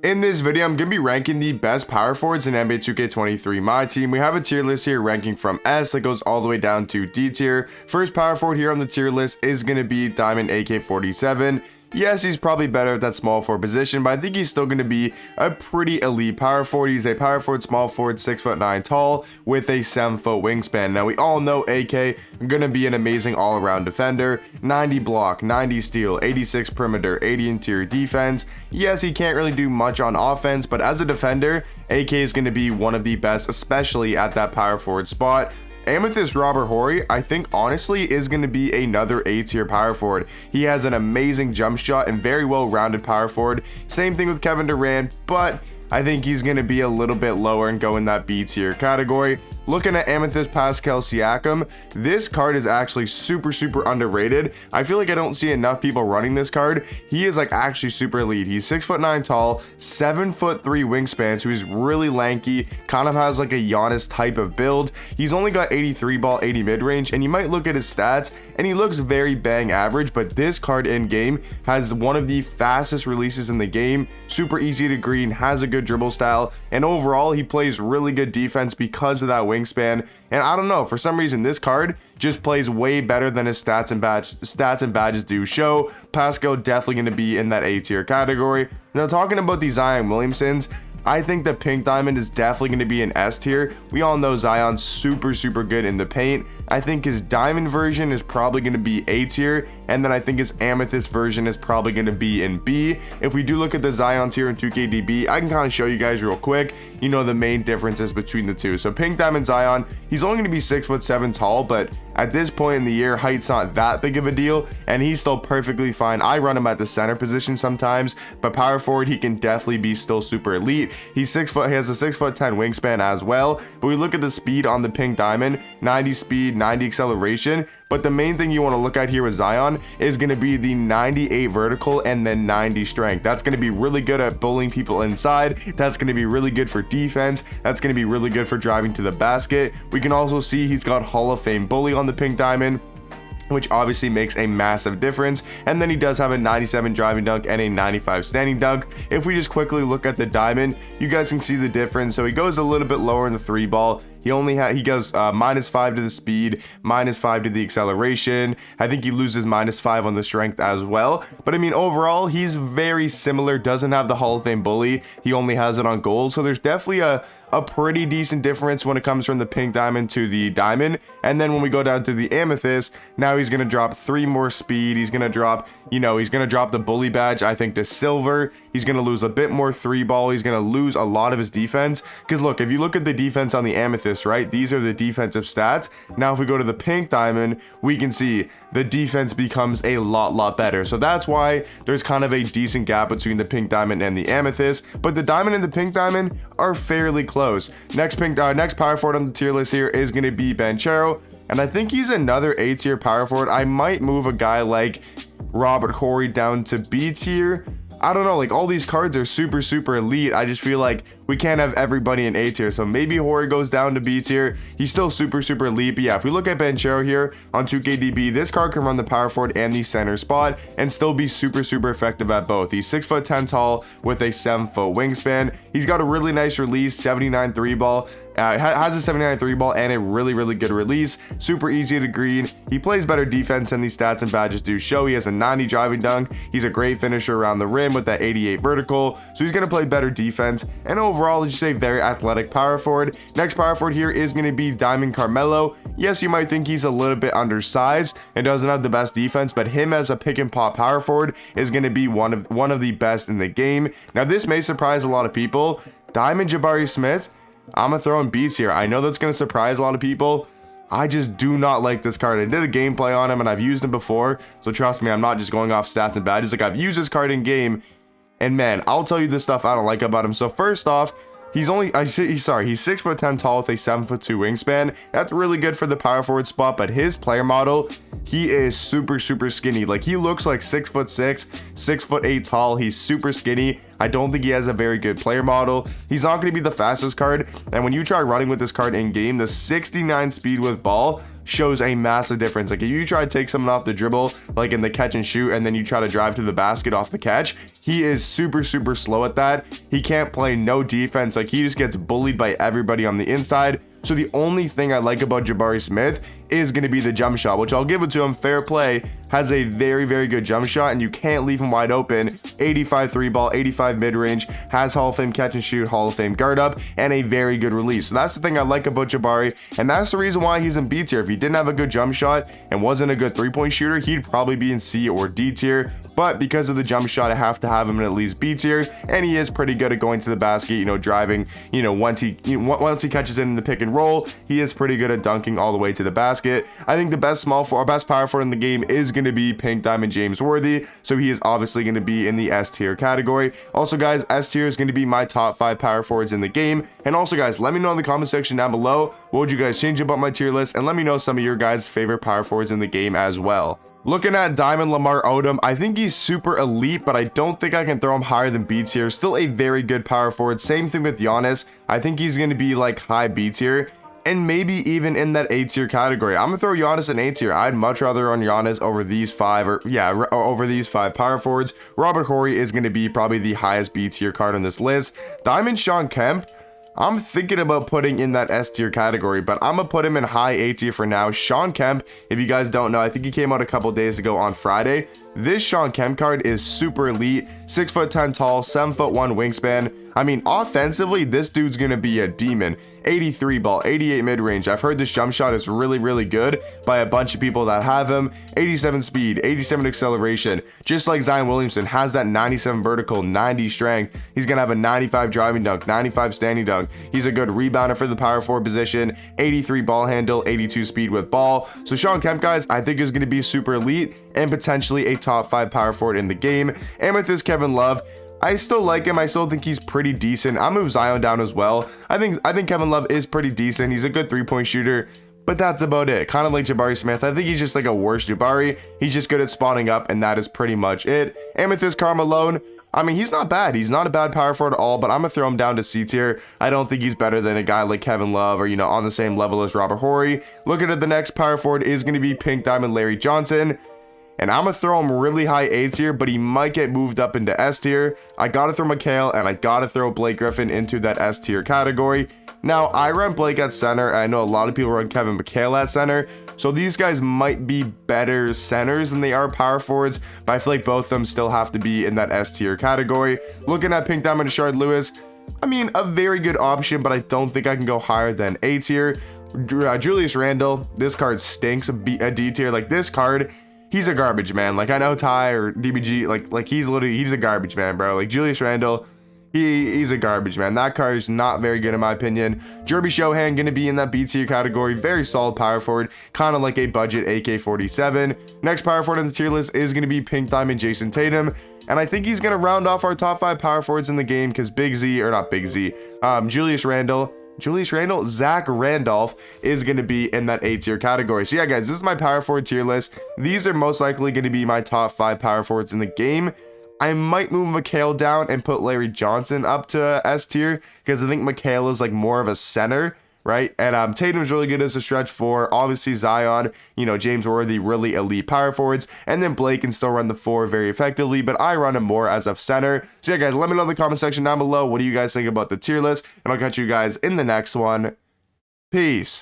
In this video, I'm going to be ranking the best power forwards in NBA 2K23 My Team. We have a tier list here ranking from S that goes all the way down to D tier. First power forward here on the tier list is going to be Diamond AK-47. Yes, he's probably better at that small forward position, but I think he's still going to be a pretty elite power forward. He's a power forward, small forward, 6'9" tall with a 7-foot wingspan. Now, we all know AK going to be an amazing all-around defender. 90 block, 90 steal, 86 perimeter, 80 interior defense. Yes, he can't really do much on offense, but as a defender, AK is going to be one of the best, especially at that power forward spot. Amethyst Horry, I think honestly is going to be another A tier power forward. He has an amazing jump shot and very well-rounded power forward. Same thing with Kevin Durant, but I think he's going to be a little bit lower and go in that B tier category. Looking at Amethyst Pascal Siakam, this card is actually super underrated. I feel like I don't see enough people running this card. He is like actually super elite. He's 6'9" tall, 7'3" wingspan, so he's really lanky, kind of has like a Giannis type of build. He's only got 83 ball, 80 mid-range, and you might look at his stats and he looks very bang average, but this card in game has one of the fastest releases in the game, super easy to green, has a good dribble style, and overall he plays really good defense because of that wingspan. And I don't know, for some reason this card just plays way better than his stats and badges do show. Pascal definitely going to be in that A tier category. Now, talking about the Zion Williamsons, I think the pink diamond is definitely going to be an S tier. We all know Zion's super good in the paint. I think his diamond version is probably going to be A tier, and then I think his amethyst version is probably going to be in B. If we do look at the Zion tier in 2KDB, I can kind of show you guys real quick, you know, the main differences between the two. So pink diamond Zion, he's only going to be 6'7" tall, but at this point in the year, height's not that big of a deal, and he's still perfectly fine. I run him at the center position sometimes, but power forward, he can definitely be still super elite. He's 6 foot, he has a 6'10" wingspan as well. But we look at the speed on the pink diamond, 90 speed, 90 acceleration. But the main thing you want to look at here with Zion is going to be the 98 vertical and then 90 strength. That's going to be really good at bullying people inside. That's going to be really good for defense. That's going to be really good for driving to the basket. We can also see he's got Hall of Fame bully on the pink diamond, which obviously makes a massive difference. And then he does have a 97 driving dunk and a 95 standing dunk. If we just quickly look at the diamond, you guys can see the difference. So he goes a little bit lower in the 3 ball. He goes -5 to the speed, -5 to the acceleration. I think he loses -5 on the strength as well. But I mean, overall, he's very similar. Doesn't have the Hall of Fame bully. He only has it on gold. So there's definitely a pretty decent difference when it comes from the pink diamond to the diamond. And then when we go down to the amethyst, now he's going to drop 3 more speed. He's going to drop, he's going to drop the bully badge, I think, to silver. He's going to lose a bit more 3 ball. He's going to lose a lot of his defense. Because look, if you look at the defense on the amethyst, right, these are the defensive stats. Now, if we go to the pink diamond, we can see the defense becomes a lot better. So that's why there's kind of a decent gap between the pink diamond and the amethyst. But the diamond and the pink diamond are fairly close. Next power forward on the tier list here is going to be Banchero, and I think he's another A tier power forward. I might move a guy like Robert Horry down to B tier. I don't know, like all these cards are super elite. I just feel like we can't have everybody in A tier. So maybe Horry goes down to B tier. He's still super elite. But yeah, if we look at Banchero here on 2KDB, this card can run the power forward and the center spot and still be super effective at both. He's 6'10" tall with a 7-foot wingspan. He's got a really nice release, 79 3 ball. Has a 79 3 ball and a really good release. Super easy to green. He plays better defense than these stats and badges do show. He has a 90 driving dunk. He's a great finisher around the rim with that 88 vertical. So he's going to play better defense. And overall, just a very athletic power forward. Next power forward here is going to be Diamond Carmelo. Yes, you might think he's a little bit undersized and doesn't have the best defense, but him as a pick and pop power forward is going to be one of the best in the game. Now, this may surprise a lot of people. Diamond Jabari Smith, I'm going to throw in beats here. I know that's going to surprise a lot of people. I just do not like this card. I did a gameplay on him and I've used him before. So trust me, I'm not just going off stats and badges. Like, I've used this card in game, and man, I'll tell you the stuff I don't like about him. So first off, he's 6'10" tall with a 7'2" wingspan. That's really good for the power forward spot, but his player model, he is super skinny. Like, he looks like 6'6", 6'8" tall. He's super skinny. I don't think he has a very good player model. He's not going to be the fastest card. And when you try running with this card in game, the 69 speed with ball shows a massive difference. Like, if you try to take someone off the dribble, like in the catch and shoot, and then you try to drive to the basket off the catch, he is super slow at that. He can't play no defense. Like, he just gets bullied by everybody on the inside. So the only thing I like about Jabari Smith is going to be the jump shot, which I'll give it to him. Fair play, has a very good jump shot, and you can't leave him wide open. 85 3 ball, 85 mid-range, has Hall of Fame catch and shoot, Hall of Fame guard up, and a very good release. So that's the thing I like about Jabari, and that's the reason why he's in B tier. If he didn't have a good jump shot and wasn't a good three-point shooter, he'd probably be in C or D tier. But because of the jump shot, I have to have him in at least B tier, and he is pretty good at going to the basket, you know, driving, you know, once he catches it in the pick and roll, he is pretty good at dunking all the way to the basket. I think the best power forward in the game is going to be Pink Diamond James Worthy, so he is obviously going to be in the S tier category. Also guys, S tier is going to be my top 5 power forwards in the game. And also guys, let me know in the comment section down below what would you guys change about my tier list, and let me know some of your guys' favorite power forwards in the game as well. Looking at Diamond Lamar Odom, I think he's super elite, but I don't think I can throw him higher than B tier. Still a very good power forward. Same thing with Giannis. I think he's going to be like high B tier, and maybe even in that A tier category. I'm gonna throw Giannis in A tier. I'd much rather run Giannis over these 5, over these 5 power forwards. Robert Horry is going to be probably the highest B tier card on this list. Diamond Sean Kemp, I'm thinking about putting in that S tier category, but I'm gonna put him in high A tier for now. Sean Kemp, if you guys don't know, I think he came out a couple days ago on Friday. This Sean Kemp card is super elite. 6'10" tall, 7'1" wingspan. I mean, offensively, this dude's gonna be a demon. 83 ball, 88 mid-range. I've heard this jump shot is really good by a bunch of people that have him. 87 speed, 87 acceleration. Just like Zion Williamson has that 97 vertical, 90 strength. He's gonna have a 95 driving dunk, 95 standing dunk. He's a good rebounder for the power forward position. 83 ball handle, 82 speed with ball. So Sean Kemp, guys, I think is gonna be super elite and potentially a top 5 power forward in the game. Amethyst Kevin Love, I still like him. I still think he's pretty decent. I'll move Zion down as well. I think Kevin Love is pretty decent. He's a good 3-point shooter, but that's about it. Kind of like Jabari Smith. I think he's just like a worse Jabari. He's just good at spawning up, and that is pretty much it. Amethyst Carmelo, I mean, he's not bad. He's not a bad power forward at all, but I'm gonna throw him down to C tier. I don't think he's better than a guy like Kevin Love, or, you know, on the same level as Robert Horry. Looking at the next power forward is going to be Pink Diamond Larry Johnson. And I'm gonna throw him really high A tier, but he might get moved up into S tier. I gotta throw Mikal, and I gotta throw Blake Griffin into that S tier category. Now, I run Blake at center. I know a lot of people run Kevin McHale at center, so these guys might be better centers than they are power forwards, but I feel like both of them still have to be in that S tier category. Looking at Pink Diamond Rashard Lewis, I mean, a very good option, but I don't think I can go higher than A tier. Julius Randle, this card stinks. A D tier. Like, this card, he's a garbage man. Like, I know Ty or DBG, like he's a garbage man, bro. Like, Julius Randle, he's a garbage man. That card is not very good in my opinion. Jerby Shohan gonna be in that B tier category. Very solid power forward, kind of like a budget AK-47. Next power forward on the tier list is gonna be Pink Diamond Jason Tatum, and I think he's gonna round off our top 5 power forwards in the game, because Julius Randle, Zach Randolph is going to be in that A tier category. So yeah, guys, this is my power forward tier list. These are most likely going to be my top 5 power forwards in the game. I might move Mikal down and put Larry Johnson up to S tier, because I think Mikal is like more of a center, right? And Tatum's really good as a stretch 4. Obviously Zion, you know, James Worthy, really elite power forwards, and then Blake can still run the 4 very effectively, but I run him more as a center. So yeah, guys, let me know in the comment section down below what do you guys think about the tier list, and I'll catch you guys in the next one. Peace.